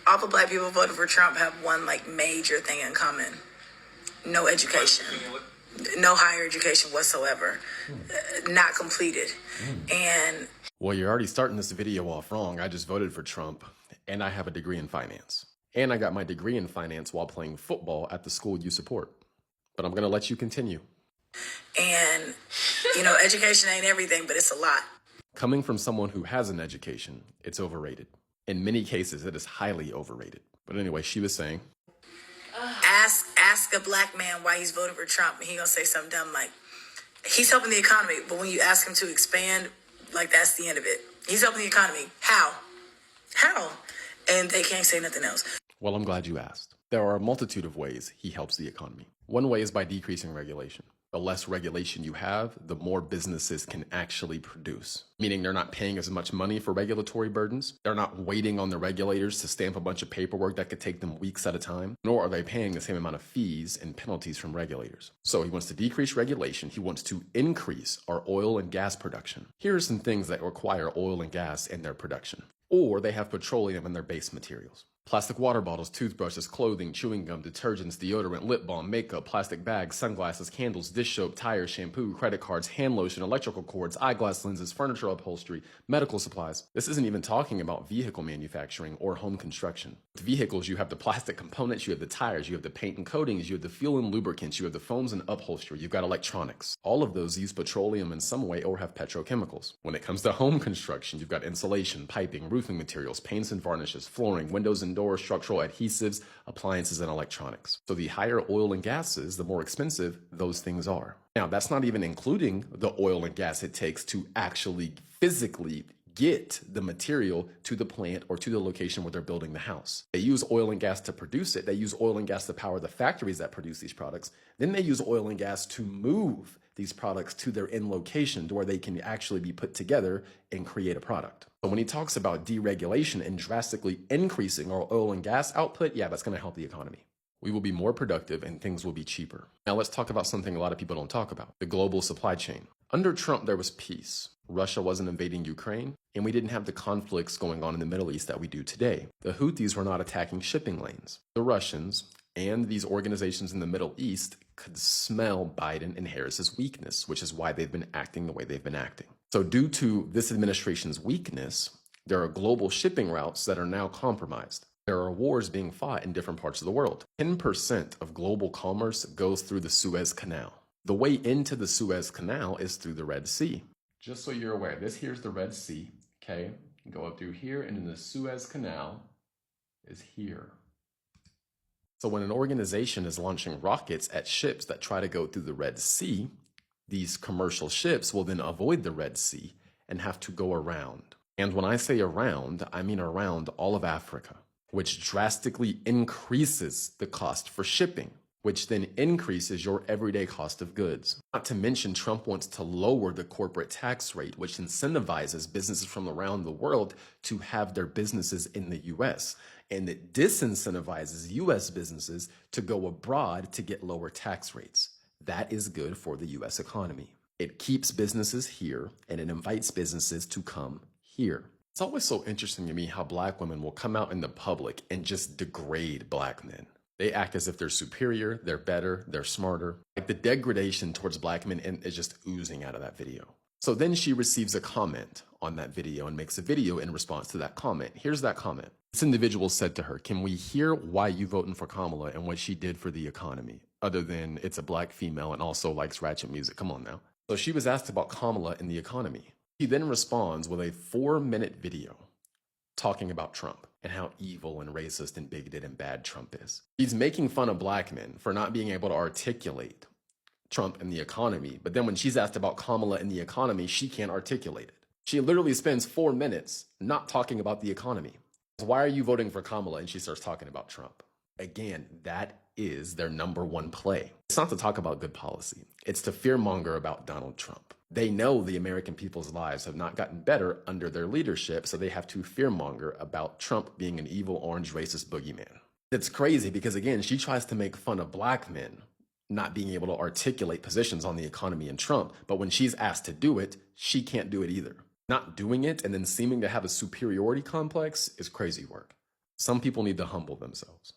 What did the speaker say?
all the black people voted for Trump have one like major thing in common: no education, no higher education whatsoever, not completed. And well, you're already starting this video off wrong. I just voted for Trump, and I have a degree in finance. And I got my degree in finance while playing football at the school you support. But I'm going to let you continue. And, education ain't everything, but it's a lot. Coming from someone who has an education, it's overrated. In many cases, it is highly overrated. But anyway, she was saying, Ask a black man why he's voting for Trump, and he gonna say something dumb like, he's helping the economy, but when you ask him to expand, like that's the end of it. He's helping the economy. How? And they can't say nothing else. Well, I'm glad you asked. There are a multitude of ways he helps the economy. One way is by decreasing regulation. The less regulation you have, the more businesses can actually produce. Meaning they're not paying as much money for regulatory burdens. They're not waiting on the regulators to stamp a bunch of paperwork that could take them weeks at a time. Nor are they paying the same amount of fees and penalties from regulators. So he wants to decrease regulation. He wants to increase our oil and gas production. Here are some things that require oil and gas in their production. Or they have petroleum in their base materials. Plastic water bottles, toothbrushes, clothing, chewing gum, detergents, deodorant, lip balm, makeup, plastic bags, sunglasses, candles, dish soap, tires, shampoo, credit cards, hand lotion, electrical cords, eyeglass lenses, furniture upholstery, medical supplies. This isn't even talking about vehicle manufacturing or home construction. With vehicles, you have the plastic components, you have the tires, you have the paint and coatings, you have the fuel and lubricants, you have the foams and upholstery, you've got electronics. All of those use petroleum in some way or have petrochemicals. When it comes to home construction, you've got insulation, piping, roofing materials, paints and varnishes, flooring, windows and doors, structural adhesives, appliances, and electronics. So the higher oil and gases, the more expensive those things are. Now, that's not even including the oil and gas it takes to actually physically get the material to the plant or to the location where they're building the house. They use oil and gas to produce it. They use oil and gas to power the factories that produce these products. Then they use oil and gas to move these products to their end location to where they can actually be put together and create a product. So when he talks about deregulation and drastically increasing our oil and gas output, yeah, that's going to help the economy. We will be more productive and things will be cheaper. Now let's talk about something a lot of people don't talk about, the global supply chain. Under Trump, there was peace. Russia wasn't invading Ukraine, and we didn't have the conflicts going on in the Middle East that we do today. The Houthis were not attacking shipping lanes. The Russians and these organizations in the Middle East could smell Biden and Harris's weakness, which is why they've been acting the way they've been acting. So due to this administration's weakness, there are global shipping routes that are now compromised. There are wars being fought in different parts of the world. 10% of global commerce goes through the Suez Canal. The way into the Suez Canal is through the Red Sea. Just so you're aware, this here's the Red Sea, okay? Go up through here, and then the Suez Canal is here. So when an organization is launching rockets at ships that try to go through the Red Sea, these commercial ships will then avoid the Red Sea and have to go around. And when I say around, I mean around all of Africa, which drastically increases the cost for shipping, which then increases your everyday cost of goods. Not to mention, Trump wants to lower the corporate tax rate, which incentivizes businesses from around the world to have their businesses in the US. And it disincentivizes US businesses to go abroad to get lower tax rates. That is good for the US economy. It keeps businesses here and it invites businesses to come here. It's always so interesting to me how black women will come out in the public and just degrade black men. They act as if they're superior, they're better, they're smarter. Like the degradation towards black men is just oozing out of that video. So then she receives a comment on that video and makes a video in response to that comment. Here's that comment. This individual said to her, "Can we hear why you voting for Kamala and what she did for the economy? Other than it's a black female and also likes ratchet music. Come on now." So she was asked about Kamala and the economy. He then responds with a 4-minute video talking about Trump and how evil and racist and bigoted and bad Trump is. He's making fun of black men for not being able to articulate Trump and the economy. But then when she's asked about Kamala and the economy, she can't articulate it. She literally spends 4 minutes not talking about the economy. Why are you voting for Kamala? And she starts talking about Trump. Again, that is their number one play. It's not to talk about good policy. It's to fearmonger about Donald Trump. They know the American people's lives have not gotten better under their leadership, so they have to fearmonger about Trump being an evil, orange, racist boogeyman. It's crazy because, again, she tries to make fun of black men not being able to articulate positions on the economy and Trump, but when she's asked to do it, she can't do it either. Not doing it and then seeming to have a superiority complex is crazy work. Some people need to humble themselves.